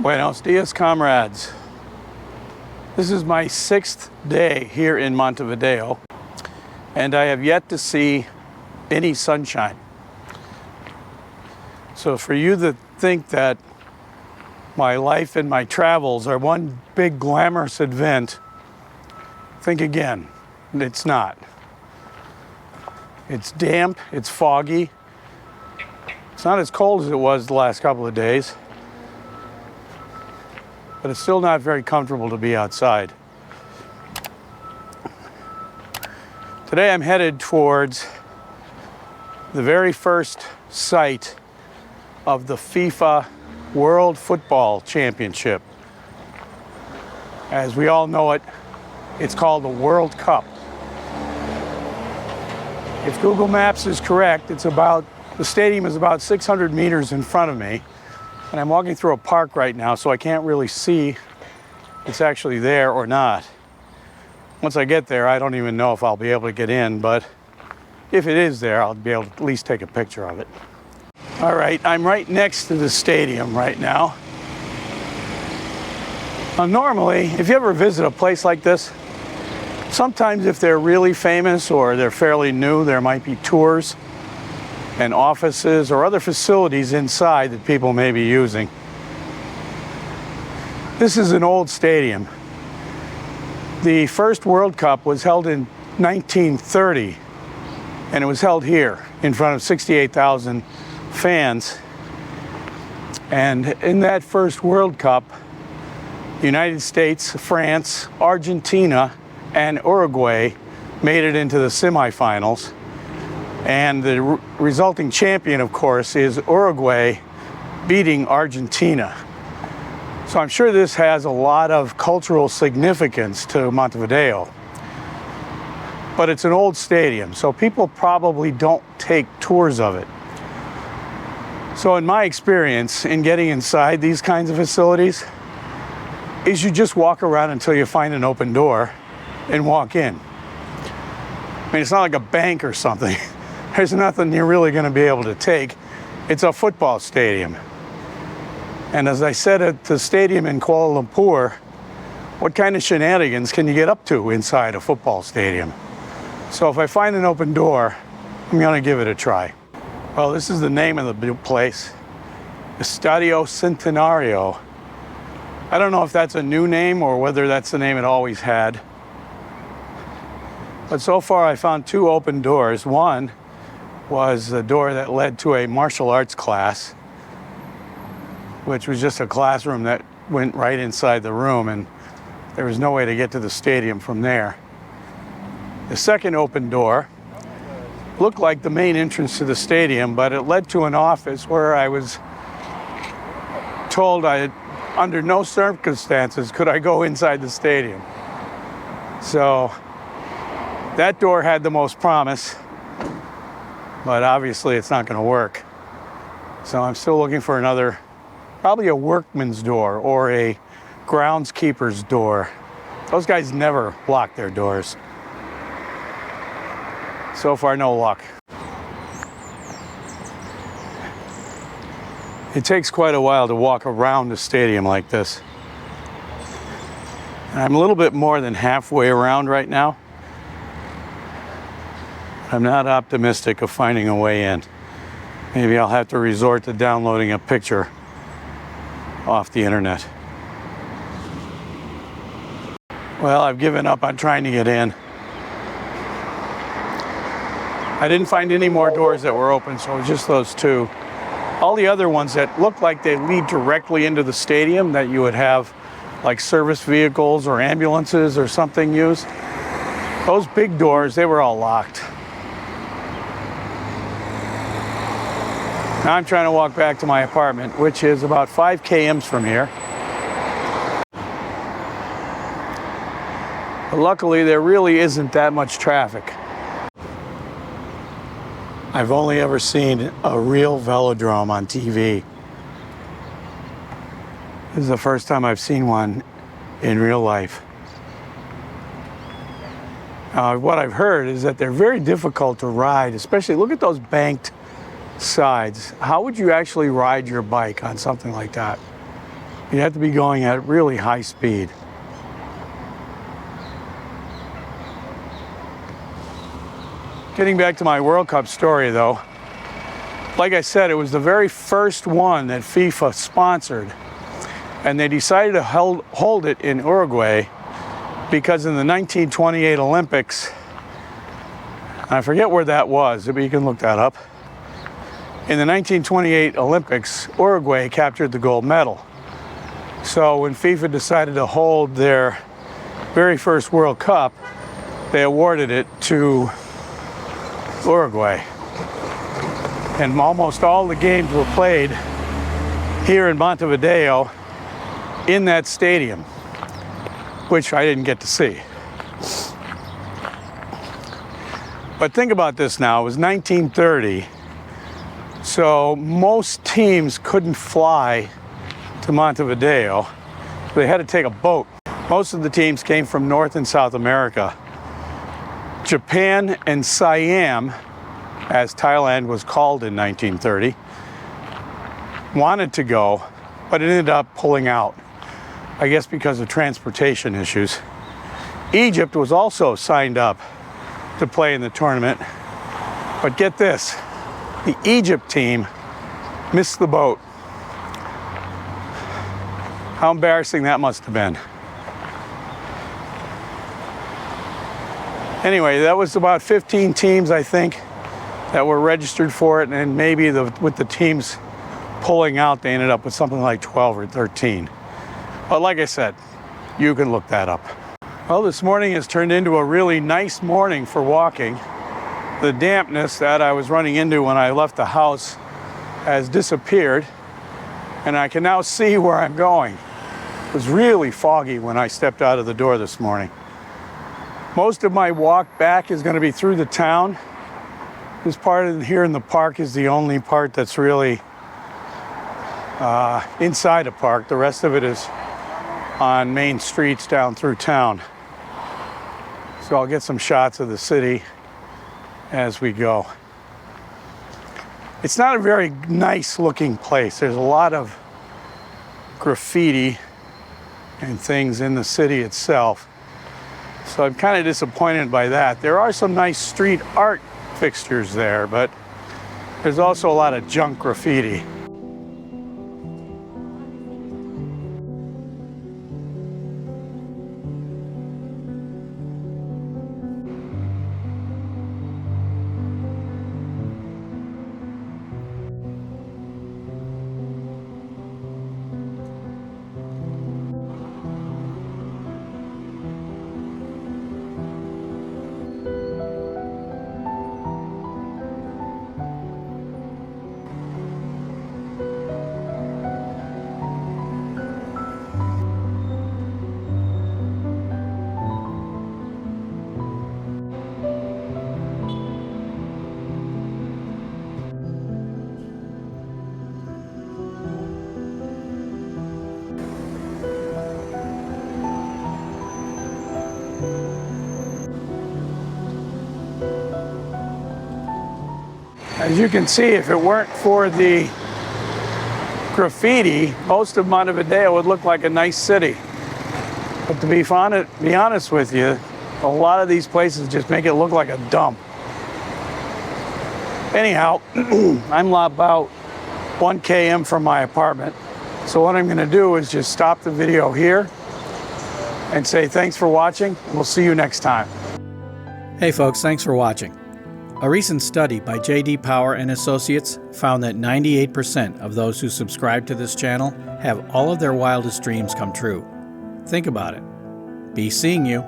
Buenos dias, comrades. This is my 6th day here in Montevideo, and I have yet to see any sunshine. So for you that think that my life and my travels are one big glamorous event, think again. It's not. It's damp, it's foggy. It's not as cold as it was the last couple of days, but it's still not very comfortable to be outside. Today I'm headed towards the very first site of the FIFA World Football Championship. As we all know it, it's called the World Cup. If Google Maps is correct, the stadium is about 600 meters in front of me. And I'm walking through a park right now, so I can't really see if it's actually there or not. Once I get there, I don't even know if I'll be able to get in, but if it is there, I'll be able to at least take a picture of it. All right, I'm right next to the stadium right now. Now, normally, if you ever visit a place like this, sometimes if they're really famous or they're fairly new, there might be tours and offices or other facilities inside that people may be using. This is an old stadium. The first World Cup was held in 1930, and it was held here in front of 68,000 fans. And in that first World Cup, the United States, France, Argentina, and Uruguay made it into the semifinals. And the resulting champion, of course, is Uruguay beating Argentina. So I'm sure this has a lot of cultural significance to Montevideo. But it's an old stadium, so people probably don't take tours of it. So in my experience in getting inside these kinds of facilities, is you just walk around until you find an open door and walk in. I mean, it's not like a bank or something. There's nothing you're really going to be able to take. It's a football stadium. And as I said at the stadium in Kuala Lumpur, what kind of shenanigans can you get up to inside a football stadium? So if I find an open door, I'm going to give it a try. Well, this is the name of the place, Estadio Centenario. I don't know if that's a new name or whether that's the name it always had. But so far I found 2 open doors. One was the door that led to a martial arts class, which was just a classroom that went right inside the room, and there was no way to get to the stadium from there. The second open door looked like the main entrance to the stadium, but it led to an office where I was told under no circumstances could I go inside the stadium. So that door had the most promise, but obviously it's not going to work. So I'm still looking for another, probably a workman's door or a groundskeeper's door. Those guys never lock their doors. So far, no luck. It takes quite a while to walk around the stadium like this. And I'm a little bit more than halfway around right now. I'm not optimistic of finding a way in. Maybe I'll have to resort to downloading a picture off the internet. Well, I've given up on trying to get in. I didn't find any more doors that were open, so it was just those 2. All the other ones that look like they lead directly into the stadium that you would have like service vehicles or ambulances or something use, those big doors, they were all locked. Now I'm trying to walk back to my apartment, which is about 5 km from here. But luckily, there really isn't that much traffic. I've only ever seen a real velodrome on TV. This is the first time I've seen one in real life. What I've heard is that they're very difficult to ride, especially look at those banked sides. How would you actually ride your bike on something like that? You have to be going at really high speed. Getting back to my World Cup story though, like I said, it was the very first one that FIFA sponsored, and they decided to hold it in Uruguay because in the 1928 Olympics, I forget where that was, but you can look that up. In the 1928 Olympics, Uruguay captured the gold medal. So when FIFA decided to hold their very first World Cup, they awarded it to Uruguay. And almost all the games were played here in Montevideo in that stadium, which I didn't get to see. But think about this now, it was 1930, so most teams couldn't fly to Montevideo. They had to take a boat. Most of the teams came from North and South America. Japan and Siam, as Thailand was called in 1930, wanted to go, but it ended up pulling out, I guess because of transportation issues. Egypt was also signed up to play in the tournament, but get this, the Egypt team missed the boat. How embarrassing that must have been. Anyway, that was about 15 teams, I think, that were registered for it, and maybe with the teams pulling out, they ended up with something like 12 or 13. But like I said, you can look that up. Well, this morning has turned into a really nice morning for walking. The dampness that I was running into when I left the house has disappeared, and I can now see where I'm going. It was really foggy when I stepped out of the door this morning. Most of my walk back is going to be through the town. This part in here in the park is the only part that's really inside a park. The rest of it is on main streets down through town. So I'll get some shots of the city as we go. It's not a very nice looking place. There's a lot of graffiti and things in the city itself. So I'm kind of disappointed by that. There are some nice street art fixtures there, but there's also a lot of junk graffiti. As you can see, if it weren't for the graffiti, most of Montevideo would look like a nice city. But to be honest with you, a lot of these places just make it look like a dump. Anyhow, I'm about 1 km from my apartment. So what I'm gonna do is just stop the video here and say thanks for watching. We'll see you next time. Hey folks, thanks for watching. A recent study by J.D. Power and Associates found that 98% of those who subscribe to this channel have all of their wildest dreams come true. Think about it. Be seeing you.